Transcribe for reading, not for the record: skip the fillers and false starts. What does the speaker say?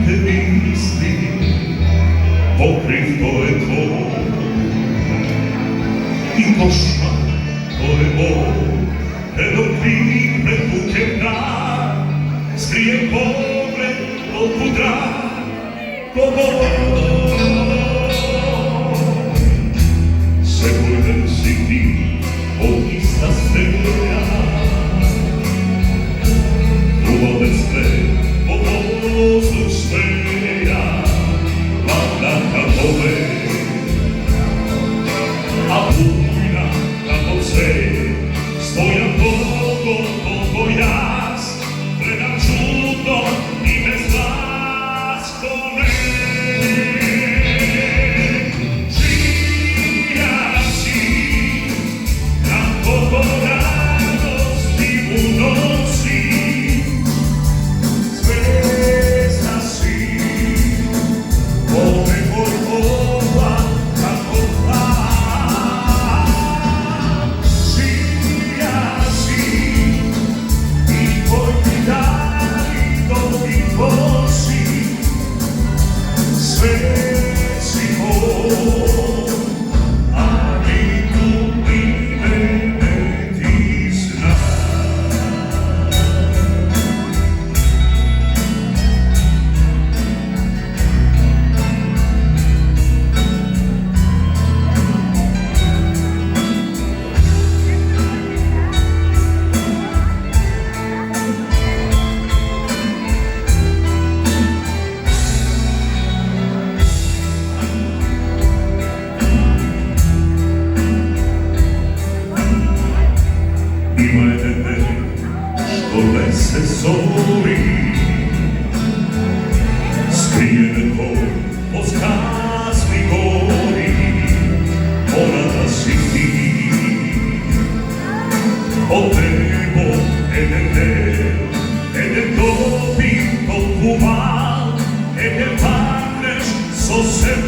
te misli, pokriv to je tvoj, i košmar to je moj, pred okrim, pred bukem dan, skrijem pogled od putra, Segurden si ti od ista stena, uvode sve po vozu sveja, vlada ka tome, a bujna kako sve, stoja togo jas, gledam čudno i bez vas kome. Ima je tebe što lese zori, skrijene tvoj od skazni gori, mora da si ti. Od nebo edem dobim tog kuval, edem pagneš so se